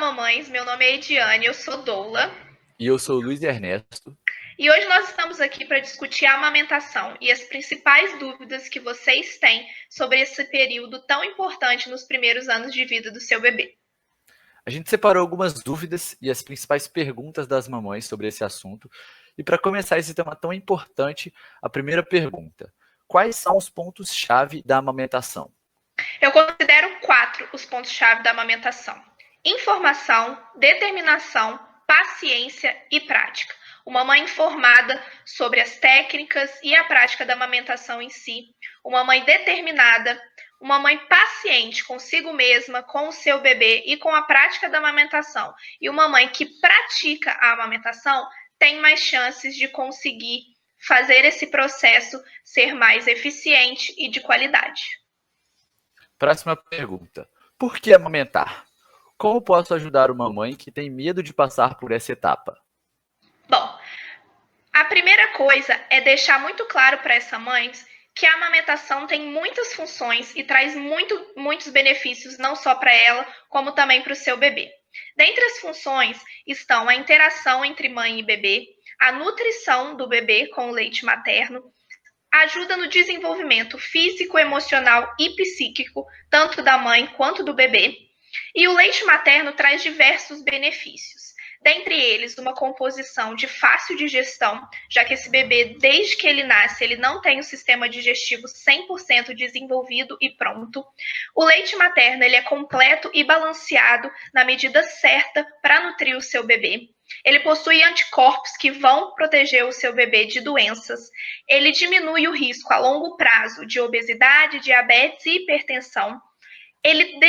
mamães. Meu nome é Ediane, eu sou doula. E eu sou o Luiz Ernesto. E hoje nós estamos aqui para discutir a amamentação e as principais dúvidas que vocês têm sobre esse período tão importante nos primeiros anos de vida do seu bebê. A gente separou algumas dúvidas e as principais perguntas das mamães sobre esse assunto. E para começar esse tema tão importante, a primeira pergunta: quais são os pontos-chave da amamentação? Eu considero 4 os pontos-chave da amamentação: informação, determinação, paciência e prática. Uma mãe informada sobre as técnicas e a prática da amamentação em si, uma mãe determinada, uma mãe paciente consigo mesma, com o seu bebê e com a prática da amamentação, e uma mãe que pratica a amamentação tem mais chances de conseguir fazer esse processo ser mais eficiente e de qualidade. Próxima pergunta: por que amamentar? Como posso ajudar uma mãe que tem medo de passar por essa etapa? Bom, a primeira coisa é deixar muito claro para essa mãe que a amamentação tem muitas funções e traz muitos benefícios, não só para ela, como também para o seu bebê. Dentre as funções estão a interação entre mãe e bebê, a nutrição do bebê com o leite materno, ajuda no desenvolvimento físico, emocional e psíquico, tanto da mãe quanto do bebê. E o leite materno traz diversos benefícios. Dentre eles, uma composição de fácil digestão, já que esse bebê, desde que ele nasce, ele não tem o sistema digestivo 100% desenvolvido e pronto. O leite materno ele é completo e balanceado na medida certa para nutrir o seu bebê. Ele possui anticorpos que vão proteger o seu bebê de doenças. Ele diminui o risco a longo prazo de obesidade, diabetes e hipertensão. Ele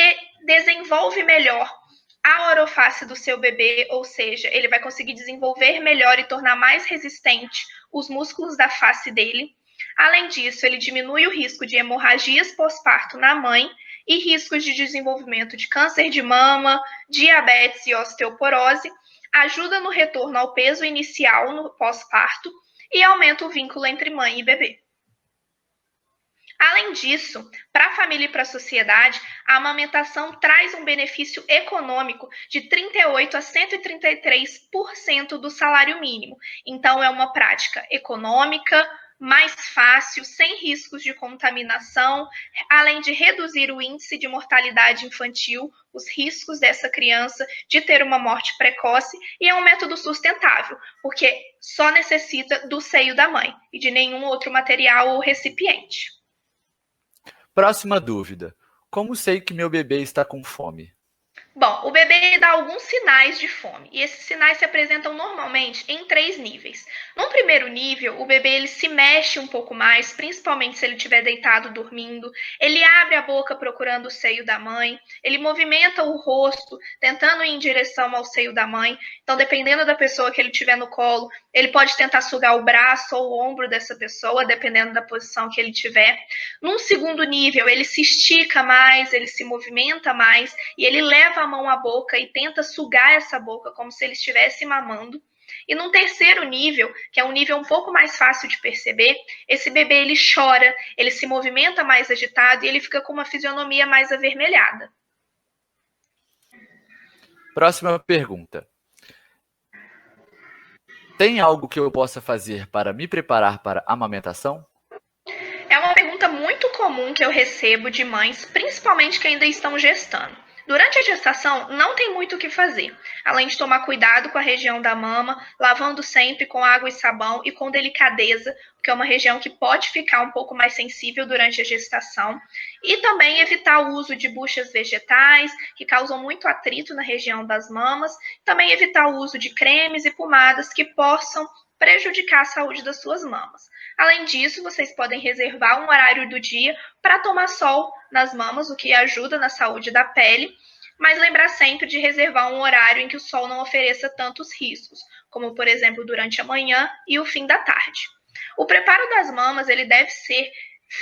desenvolve melhor a oroface do seu bebê, ou seja, ele vai conseguir desenvolver melhor e tornar mais resistente os músculos da face dele. Além disso, ele diminui o risco de hemorragias pós-parto na mãe e riscos de desenvolvimento de câncer de mama, diabetes e osteoporose, ajuda no retorno ao peso inicial no pós-parto e aumenta o vínculo entre mãe e bebê. Além disso, para a família e para a sociedade, a amamentação traz um benefício econômico de 38% a 133% do salário mínimo. Então, é uma prática econômica, mais fácil, sem riscos de contaminação, além de reduzir o índice de mortalidade infantil, os riscos dessa criança de ter uma morte precoce, e é um método sustentável, porque só necessita do seio da mãe e de nenhum outro material ou recipiente. Próxima dúvida: como sei que meu bebê está com fome? Bom, o bebê dá alguns sinais de fome e esses sinais se apresentam normalmente em 3 níveis. No primeiro nível, o bebê ele se mexe um pouco mais, principalmente se ele estiver deitado dormindo. Ele abre a boca procurando o seio da mãe, ele movimenta o rosto tentando ir em direção ao seio da mãe. Então, dependendo da pessoa que ele tiver no colo, ele pode tentar sugar o braço ou o ombro dessa pessoa, dependendo da posição que ele tiver. Num segundo nível, ele se estica mais, ele se movimenta mais e ele leva a mão à boca e tenta sugar essa boca como se ele estivesse mamando. E num terceiro nível, que é um nível um pouco mais fácil de perceber, esse bebê ele chora, ele se movimenta mais agitado e ele fica com uma fisionomia mais avermelhada. Próxima pergunta: tem algo que eu possa fazer para me preparar para a amamentação? É uma pergunta muito comum que eu recebo de mães, principalmente que ainda estão gestando. Durante a gestação, não tem muito o que fazer, além de tomar cuidado com a região da mama, lavando sempre com água e sabão e com delicadeza, porque é uma região que pode ficar um pouco mais sensível durante a gestação, e também evitar o uso de buchas vegetais, que causam muito atrito na região das mamas, também evitar o uso de cremes e pomadas que possam prejudicar a saúde das suas mamas. Além disso, vocês podem reservar um horário do dia para tomar sol nas mamas, o que ajuda na saúde da pele, mas lembrar sempre de reservar um horário em que o sol não ofereça tantos riscos, como por exemplo durante a manhã e o fim da tarde. O preparo das mamas ele deve ser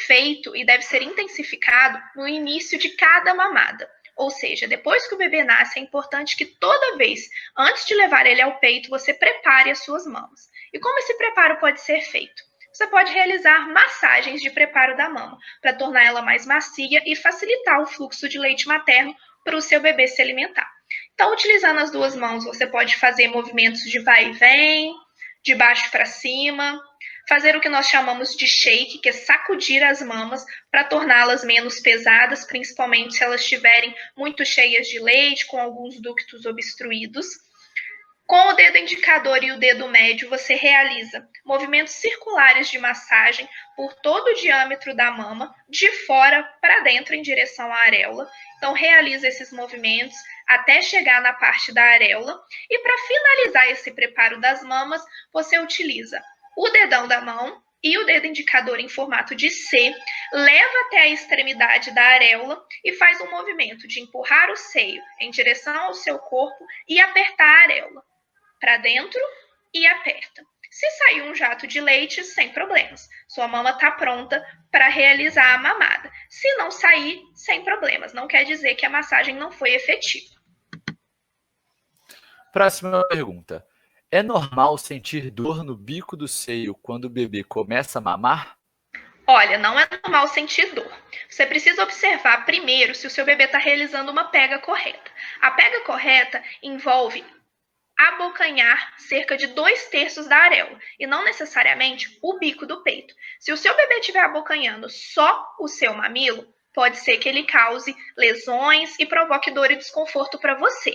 feito e deve ser intensificado no início de cada mamada. Ou seja, depois que o bebê nasce, é importante que toda vez, antes de levar ele ao peito, você prepare as suas mamas. E como esse preparo pode ser feito? Você pode realizar massagens de preparo da mama, para tornar ela mais macia e facilitar o fluxo de leite materno para o seu bebê se alimentar. Então, utilizando as duas mãos, você pode fazer movimentos de vai e vem, de baixo para cima, fazer o que nós chamamos de shake, que é sacudir as mamas para torná-las menos pesadas, principalmente se elas estiverem muito cheias de leite, com alguns ductos obstruídos. Com o dedo indicador e o dedo médio, você realiza movimentos circulares de massagem por todo o diâmetro da mama, de fora para dentro em direção à areola. Então, realiza esses movimentos até chegar na parte da areola. E para finalizar esse preparo das mamas, você utiliza o dedão da mão e o dedo indicador em formato de C, leva até a extremidade da areola e faz um movimento de empurrar o seio em direção ao seu corpo e apertar a areola para dentro e aperta. Se sair um jato de leite, sem problemas. Sua mama está pronta para realizar a mamada. Se não sair, sem problemas. Não quer dizer que a massagem não foi efetiva. Próxima pergunta. É normal sentir dor no bico do seio quando o bebê começa a mamar? Olha, não é normal sentir dor. Você precisa observar primeiro se o seu bebê está realizando uma pega correta. A pega correta envolve abocanhar cerca de 2/3 da areola e não necessariamente o bico do peito. Se o seu bebê estiver abocanhando só o seu mamilo, pode ser que ele cause lesões e provoque dor e desconforto para você.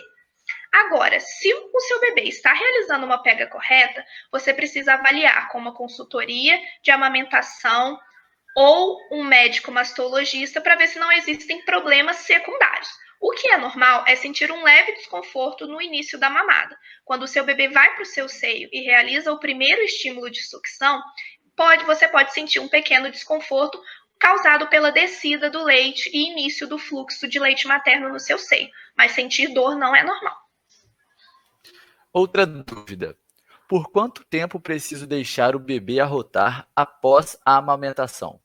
Agora, se o seu bebê está realizando uma pega correta, você precisa avaliar com uma consultoria de amamentação ou um médico mastologista para ver se não existem problemas secundários. O que é normal é sentir um leve desconforto no início da mamada. Quando o seu bebê vai para o seu seio e realiza o primeiro estímulo de sucção, você pode sentir um pequeno desconforto causado pela descida do leite e início do fluxo de leite materno no seu seio. Mas sentir dor não é normal. Outra dúvida. Por quanto tempo preciso deixar o bebê arrotar após a amamentação?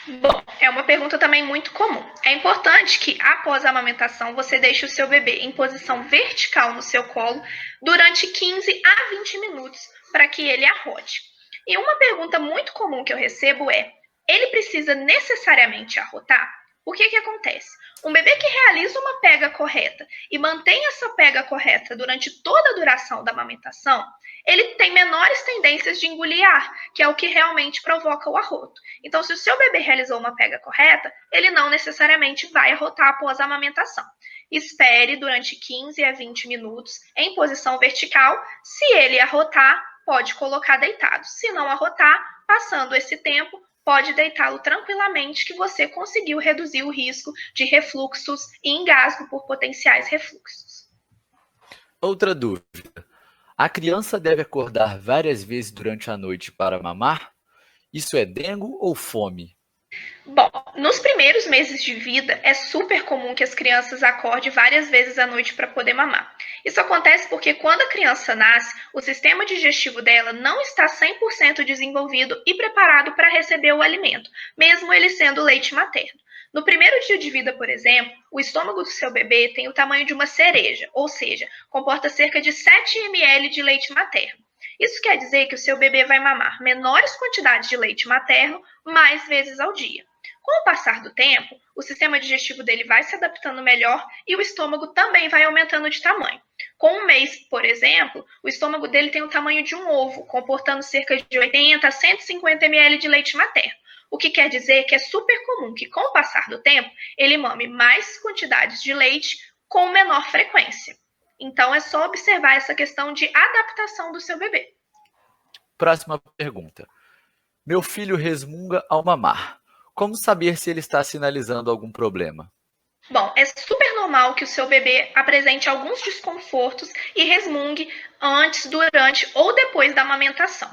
Bom, é uma pergunta também muito comum. É importante que, após a amamentação, você deixe o seu bebê em posição vertical no seu colo durante 15 a 20 minutos para que ele arrote. E uma pergunta muito comum que eu recebo é: ele precisa necessariamente arrotar? O que acontece? Um bebê que realiza uma pega correta e mantém essa pega correta durante toda a duração da amamentação, ele tem menores tendências de engolir ar, que é o que realmente provoca o arroto. Então, se o seu bebê realizou uma pega correta, ele não necessariamente vai arrotar após a amamentação. Espere durante 15 a 20 minutos em posição vertical. Se ele arrotar, pode colocar deitado. Se não arrotar, passando esse tempo, pode deitá-lo tranquilamente, que você conseguiu reduzir o risco de refluxos e engasgo por potenciais refluxos. Outra dúvida. A criança deve acordar várias vezes durante a noite para mamar? Isso é dengo ou fome? Bom, nos primeiros meses de vida, é super comum que as crianças acordem várias vezes à noite para poder mamar. Isso acontece porque quando a criança nasce, o sistema digestivo dela não está 100% desenvolvido e preparado para receber o alimento, mesmo ele sendo leite materno. No primeiro dia de vida, por exemplo, o estômago do seu bebê tem o tamanho de uma cereja, ou seja, comporta cerca de 7 ml de leite materno. Isso quer dizer que o seu bebê vai mamar menores quantidades de leite materno mais vezes ao dia. Com o passar do tempo, o sistema digestivo dele vai se adaptando melhor e o estômago também vai aumentando de tamanho. Com um mês, por exemplo, o estômago dele tem o tamanho de um ovo, comportando cerca de 80 a 150 ml de leite materno. O que quer dizer que é super comum que, com o passar do tempo, ele mame mais quantidades de leite com menor frequência. Então, é só observar essa questão de adaptação do seu bebê. Próxima pergunta. Meu filho resmunga ao mamar. Como saber se ele está sinalizando algum problema? Bom, é super normal que o seu bebê apresente alguns desconfortos e resmungue antes, durante ou depois da amamentação.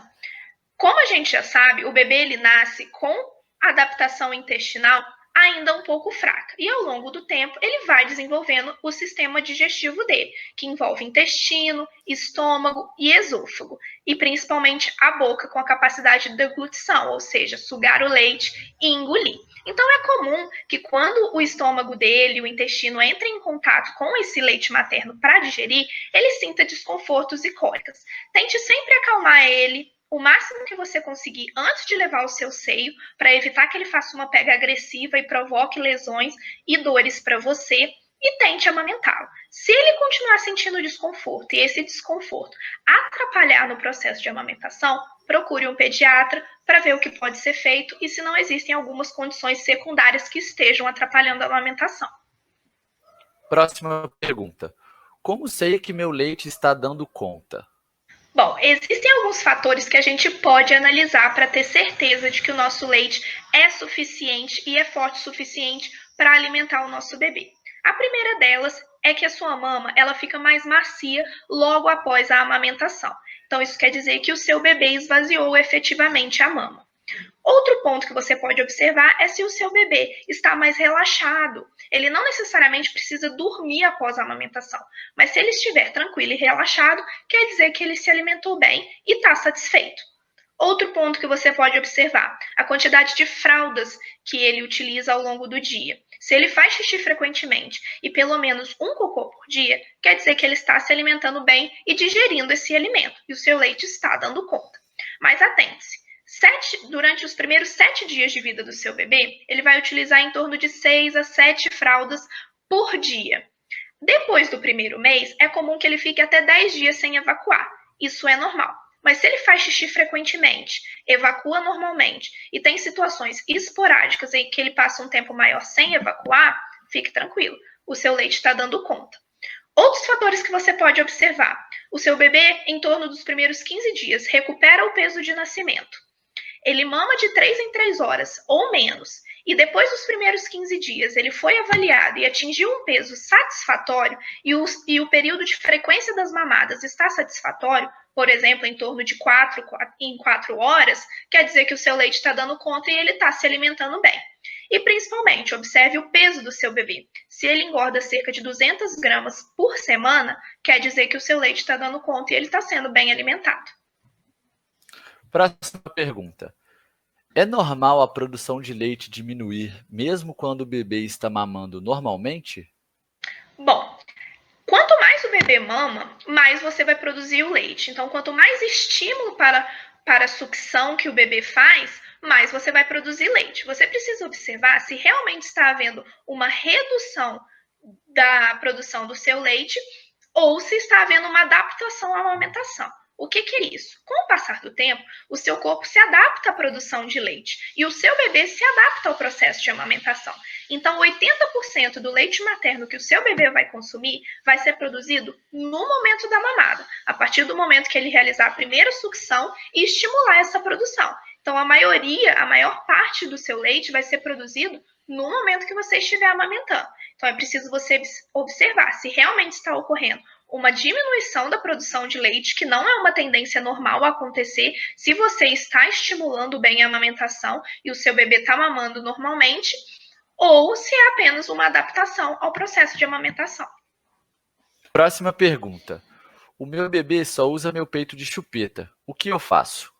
Como a gente já sabe, o bebê ele nasce com adaptação intestinal ainda um pouco fraca. E ao longo do tempo, ele vai desenvolvendo o sistema digestivo dele, que envolve intestino, estômago e esôfago, e principalmente a boca com a capacidade de deglutição, ou seja, sugar o leite e engolir. Então é comum que quando o estômago dele, o intestino, entrem em contato com esse leite materno para digerir, ele sinta desconfortos e cólicas. Tente sempre acalmar ele o máximo que você conseguir antes de levar ao seu seio, para evitar que ele faça uma pega agressiva e provoque lesões e dores para você. e tente amamentá-lo. Se ele continuar sentindo desconforto e esse desconforto atrapalhar no processo de amamentação, procure um pediatra para ver o que pode ser feito e se não existem algumas condições secundárias que estejam atrapalhando a amamentação. Próxima pergunta. Como sei que meu leite está dando conta? Bom, existem alguns fatores que a gente pode analisar para ter certeza de que o nosso leite é suficiente e é forte o suficiente para alimentar o nosso bebê. A primeira delas é que a sua mama ela fica mais macia logo após a amamentação. Então, isso quer dizer que o seu bebê esvaziou efetivamente a mama. Outro ponto que você pode observar é se o seu bebê está mais relaxado. Ele não necessariamente precisa dormir após a amamentação, mas se ele estiver tranquilo e relaxado, quer dizer que ele se alimentou bem e está satisfeito. Outro ponto que você pode observar, a quantidade de fraldas que ele utiliza ao longo do dia. Se ele faz xixi frequentemente e pelo menos um cocô por dia, quer dizer que ele está se alimentando bem e digerindo esse alimento, e o seu leite está dando conta. Mas atente-se, durante os primeiros 7 dias de vida do seu bebê, ele vai utilizar em torno de 6 a 7 fraldas por dia. Depois do primeiro mês, é comum que ele fique até 10 dias sem evacuar. Isso é normal. Mas se ele faz xixi frequentemente, evacua normalmente e tem situações esporádicas em que ele passa um tempo maior sem evacuar, fique tranquilo, o seu leite está dando conta. Outros fatores que você pode observar. O seu bebê, em torno dos primeiros 15 dias, recupera o peso de nascimento. Ele mama de 3 em 3 horas ou menos, e depois dos primeiros 15 dias ele foi avaliado e atingiu um peso satisfatório e o período de frequência das mamadas está satisfatório, por exemplo, em torno de 4 horas, quer dizer que o seu leite está dando conta e ele está se alimentando bem. E principalmente, observe o peso do seu bebê. Se ele engorda cerca de 200 gramas por semana, quer dizer que o seu leite está dando conta e ele está sendo bem alimentado. Próxima pergunta. É normal a produção de leite diminuir mesmo quando o bebê está mamando normalmente? Bom, quanto mais o bebê mama, mais você vai produzir o leite. Então, quanto mais estímulo para a sucção que o bebê faz, mais você vai produzir leite. Você precisa observar se realmente está havendo uma redução da produção do seu leite ou se está havendo uma adaptação à amamentação. O que é isso? Com o passar do tempo, o seu corpo se adapta à produção de leite e o seu bebê se adapta ao processo de amamentação. Então, 80% do leite materno que o seu bebê vai consumir vai ser produzido no momento da mamada, a partir do momento que ele realizar a primeira sucção e estimular essa produção. Então, a maior parte do seu leite vai ser produzido no momento que você estiver amamentando. Então, é preciso você observar se realmente está ocorrendo uma diminuição da produção de leite, que não é uma tendência normal a acontecer se você está estimulando bem a amamentação e o seu bebê está mamando normalmente, ou se é apenas uma adaptação ao processo de amamentação. Próxima pergunta. O meu bebê só usa meu peito de chupeta. O que eu faço?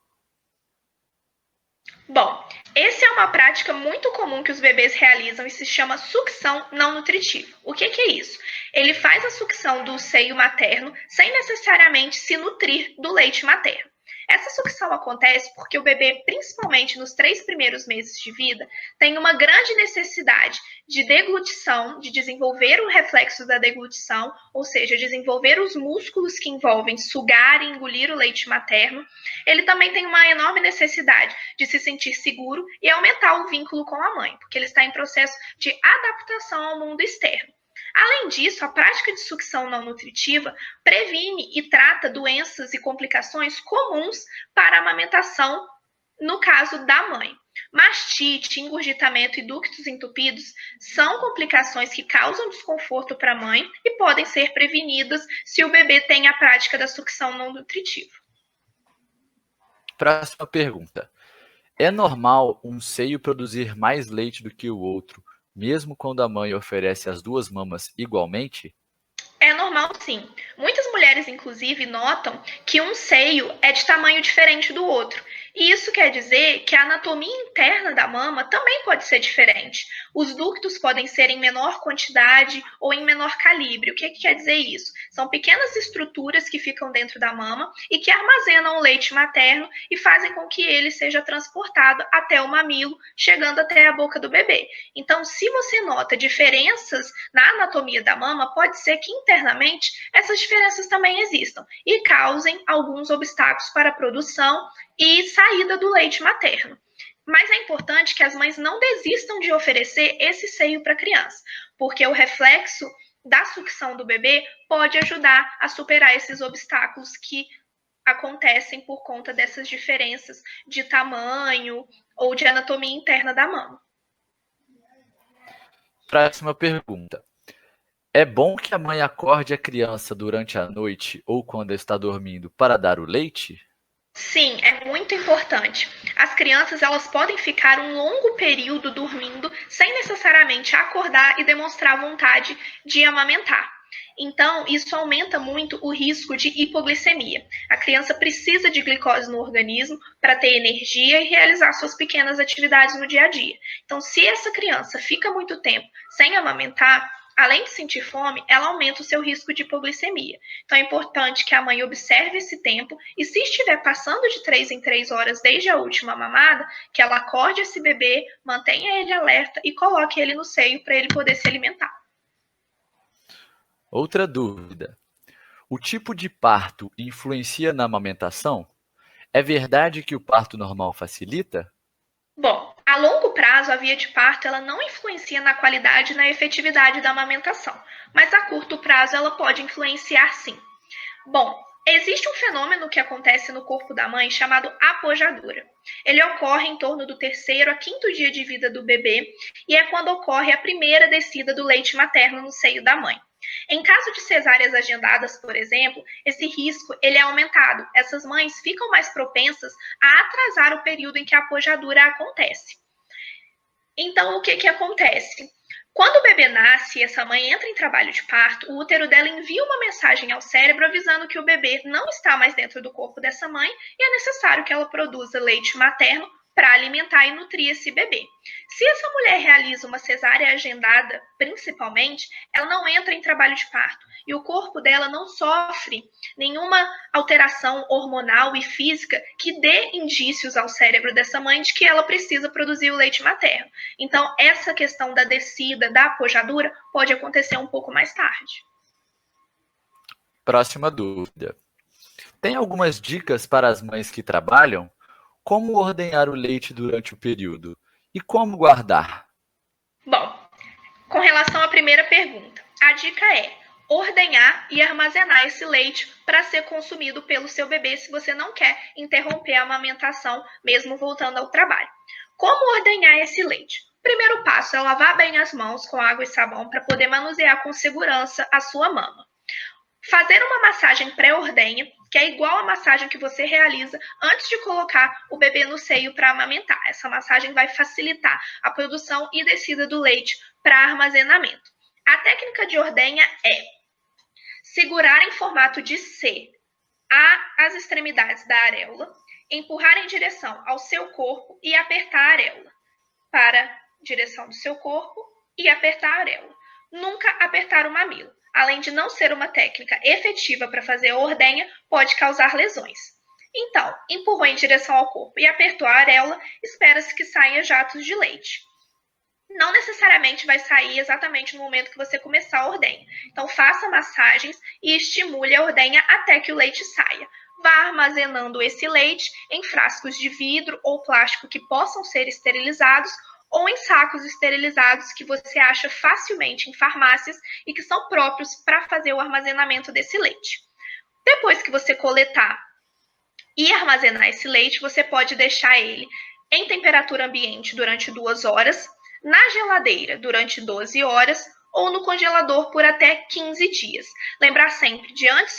Bom, essa é uma prática muito comum que os bebês realizam e se chama sucção não nutritiva. O que é isso? Ele faz a sucção do seio materno sem necessariamente se nutrir do leite materno. Essa sucção acontece porque o bebê, principalmente nos 3 primeiros meses de vida, tem uma grande necessidade de deglutição, de desenvolver o reflexo da deglutição, ou seja, desenvolver os músculos que envolvem sugar e engolir o leite materno. Ele também tem uma enorme necessidade de se sentir seguro e aumentar o vínculo com a mãe, porque ele está em processo de adaptação ao mundo externo. Além disso, a prática de sucção não nutritiva previne e trata doenças e complicações comuns para a amamentação no caso da mãe. Mastite, engurgitamento e ductos entupidos são complicações que causam desconforto para a mãe e podem ser prevenidas se o bebê tem a prática da sucção não nutritiva. Próxima pergunta. É normal um seio produzir mais leite do que o outro, mesmo quando a mãe oferece as 2 mamas igualmente? É normal, sim. Muitas mulheres, inclusive, notam que um seio é de tamanho diferente do outro. E isso quer dizer que a anatomia interna da mama também pode ser diferente. Os ductos podem ser em menor quantidade ou em menor calibre. O que quer dizer isso? São pequenas estruturas que ficam dentro da mama e que armazenam o leite materno e fazem com que ele seja transportado até o mamilo, chegando até a boca do bebê. Então, se você nota diferenças na anatomia da mama, pode ser que internamente essas diferenças também existam e causem alguns obstáculos para a produção e saída do leite materno. Mas é importante que as mães não desistam de oferecer esse seio para a criança, porque o reflexo da sucção do bebê pode ajudar a superar esses obstáculos que acontecem por conta dessas diferenças de tamanho ou de anatomia interna da mama. Próxima pergunta. É bom que a mãe acorde a criança durante a noite ou quando está dormindo para dar o leite? Sim, é muito importante. As crianças elas podem ficar um longo período dormindo sem necessariamente acordar e demonstrar vontade de amamentar. Então, isso aumenta muito o risco de hipoglicemia. A criança precisa de glicose no organismo para ter energia e realizar suas pequenas atividades no dia a dia. Então, se essa criança fica muito tempo sem amamentar, além de sentir fome, ela aumenta o seu risco de hipoglicemia. Então, é importante que a mãe observe esse tempo e, se estiver passando de 3 em 3 horas desde a última mamada, que ela acorde esse bebê, mantenha ele alerta e coloque ele no seio para ele poder se alimentar. Outra dúvida. O tipo de parto influencia na amamentação? É verdade que o parto normal facilita? Bom, a longo prazo, a via de parto ela não influencia na qualidade e na efetividade da amamentação, mas a curto prazo ela pode influenciar sim. Bom, existe um fenômeno que acontece no corpo da mãe chamado apojadura. Ele ocorre em torno do 3º a 5º dia de vida do bebê e é quando ocorre a primeira descida do leite materno no seio da mãe. Em caso de cesáreas agendadas, por exemplo, esse risco ele é aumentado. Essas mães ficam mais propensas a atrasar o período em que a apojadura acontece. Então, o que acontece? Quando o bebê nasce e essa mãe entra em trabalho de parto, o útero dela envia uma mensagem ao cérebro avisando que o bebê não está mais dentro do corpo dessa mãe e é necessário que ela produza leite materno para alimentar e nutrir esse bebê. Se essa mulher realiza uma cesárea agendada, principalmente, ela não entra em trabalho de parto e o corpo dela não sofre nenhuma alteração hormonal e física que dê indícios ao cérebro dessa mãe de que ela precisa produzir o leite materno. Então, essa questão da descida, da apojadura, pode acontecer um pouco mais tarde. Próxima dúvida. Tem algumas dicas para as mães que trabalham? Como ordenhar o leite durante o período? E como guardar? Bom, com relação à primeira pergunta, a dica é ordenhar e armazenar esse leite para ser consumido pelo seu bebê se você não quer interromper a amamentação, mesmo voltando ao trabalho. Como ordenhar esse leite? O primeiro passo é lavar bem as mãos com água e sabão para poder manusear com segurança a sua mama. Fazer uma massagem pré-ordenha, que é igual à massagem que você realiza antes de colocar o bebê no seio para amamentar. Essa massagem vai facilitar a produção e descida do leite para armazenamento. A técnica de ordenha é segurar em formato de C as extremidades da areola, empurrar em direção ao seu corpo e apertar a areola. Para a direção do seu corpo e apertar a areola. Nunca apertar o mamilo. Além de não ser uma técnica efetiva para fazer a ordenha, pode causar lesões. Então, empurrou em direção ao corpo e apertou a areola, espera-se que saia jatos de leite. Não necessariamente vai sair exatamente no momento que você começar a ordenha. Então, faça massagens e estimule a ordenha até que o leite saia. Vá armazenando esse leite em frascos de vidro ou plástico que possam ser esterilizados ou em sacos esterilizados que você acha facilmente em farmácias e que são próprios para fazer o armazenamento desse leite. Depois que você coletar e armazenar esse leite, você pode deixar ele em temperatura ambiente durante 2 horas, na geladeira durante 12 horas ou no congelador por até 15 dias. Lembrar sempre de antes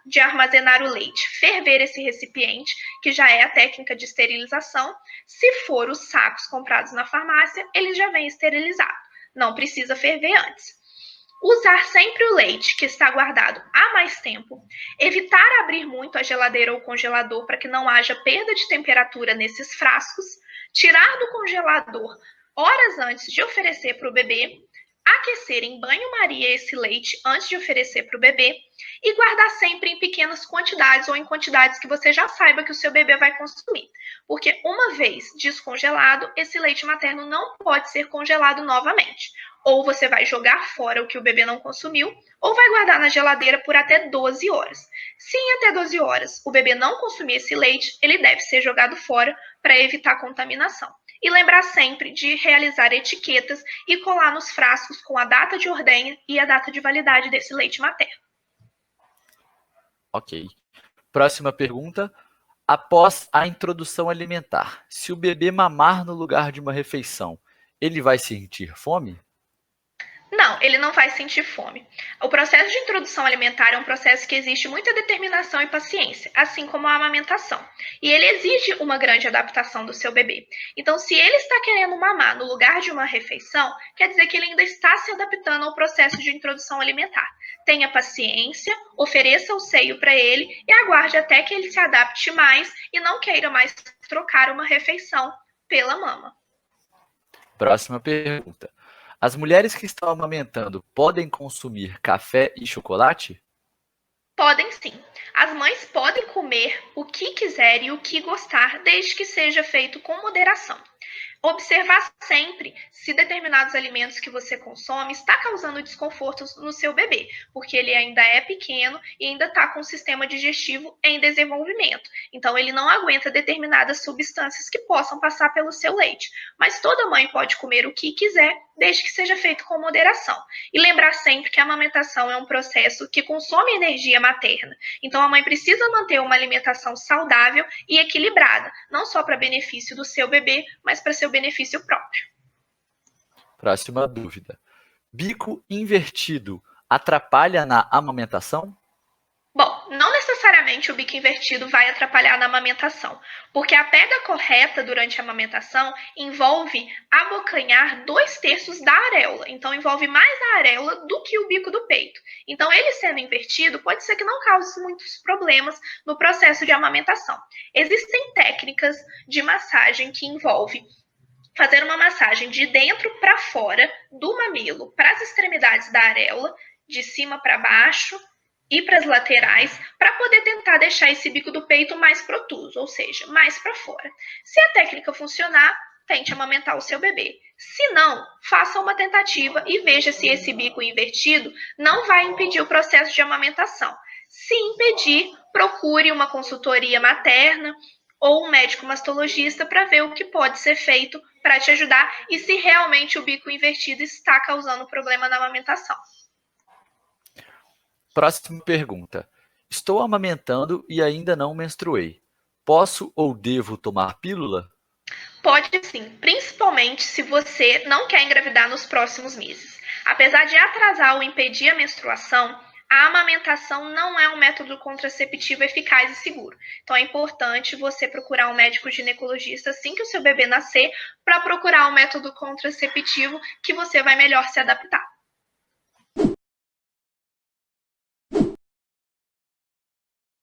de armazenar o leite, ferver esse recipiente, que já é a técnica de esterilização. Se for os sacos comprados na farmácia, eles já vêm esterilizados. Não precisa ferver antes. Usar sempre o leite que está guardado há mais tempo. Evitar abrir muito a geladeira ou congelador para que não haja perda de temperatura nesses frascos. Tirar do congelador horas antes de oferecer para o bebê. Aquecer em banho-maria esse leite antes de oferecer para o bebê e guardar sempre em pequenas quantidades ou em quantidades que você já saiba que o seu bebê vai consumir. Porque uma vez descongelado, esse leite materno não pode ser congelado novamente. Ou você vai jogar fora o que o bebê não consumiu, ou vai guardar na geladeira por até 12 horas. Se em até 12 horas o bebê não consumir esse leite, ele deve ser jogado fora para evitar contaminação. E lembrar sempre de realizar etiquetas e colar nos frascos com a data de ordenha e a data de validade desse leite materno. Ok. Próxima pergunta. Após a introdução alimentar, se o bebê mamar no lugar de uma refeição, ele vai sentir fome? Não, ele não vai sentir fome. O processo de introdução alimentar é um processo que exige muita determinação e paciência, assim como a amamentação. E ele exige uma grande adaptação do seu bebê. Então, se ele está querendo mamar no lugar de uma refeição, quer dizer que ele ainda está se adaptando ao processo de introdução alimentar. Tenha paciência, ofereça o seio para ele e aguarde até que ele se adapte mais e não queira mais trocar uma refeição pela mama. Próxima pergunta. As mulheres que estão amamentando podem consumir café e chocolate? Podem sim. As mães podem comer o que quiserem e o que gostar, desde que seja feito com moderação. Observar sempre se determinados alimentos que você consome está causando desconforto no seu bebê, porque ele ainda é pequeno e ainda está com o sistema digestivo em desenvolvimento. Então, ele não aguenta determinadas substâncias que possam passar pelo seu leite. Mas toda mãe pode comer o que quiser, desde que seja feito com moderação. E lembrar sempre que a amamentação é um processo que consome energia materna. Então, a mãe precisa manter uma alimentação saudável e equilibrada, não só para benefício do seu bebê, mas para seu benefício próprio. Próxima dúvida. Bico invertido atrapalha na amamentação? Bom, não necessariamente o bico invertido vai atrapalhar na amamentação, porque a pega correta durante a amamentação envolve abocanhar 2/3 da areola. Então, envolve mais a areola do que o bico do peito. Então, ele sendo invertido, pode ser que não cause muitos problemas no processo de amamentação. Existem técnicas de massagem que envolvem fazer uma massagem de dentro para fora do mamilo, para as extremidades da areola, de cima para baixo e para as laterais, para poder tentar deixar esse bico do peito mais protuso, ou seja, mais para fora. Se a técnica funcionar, tente amamentar o seu bebê. Se não, faça uma tentativa e veja se esse bico invertido não vai impedir o processo de amamentação. Se impedir, procure uma consultoria materna ou um médico mastologista para ver o que pode ser feito para te ajudar e se realmente o bico invertido está causando problema na amamentação. Próxima pergunta. Estou amamentando e ainda não menstruei. Posso ou devo tomar pílula? Pode sim, principalmente se você não quer engravidar nos próximos meses. Apesar de atrasar ou impedir a menstruação, a amamentação não é um método contraceptivo eficaz e seguro. Então é importante você procurar um médico ginecologista assim que o seu bebê nascer para procurar um método contraceptivo que você vai melhor se adaptar.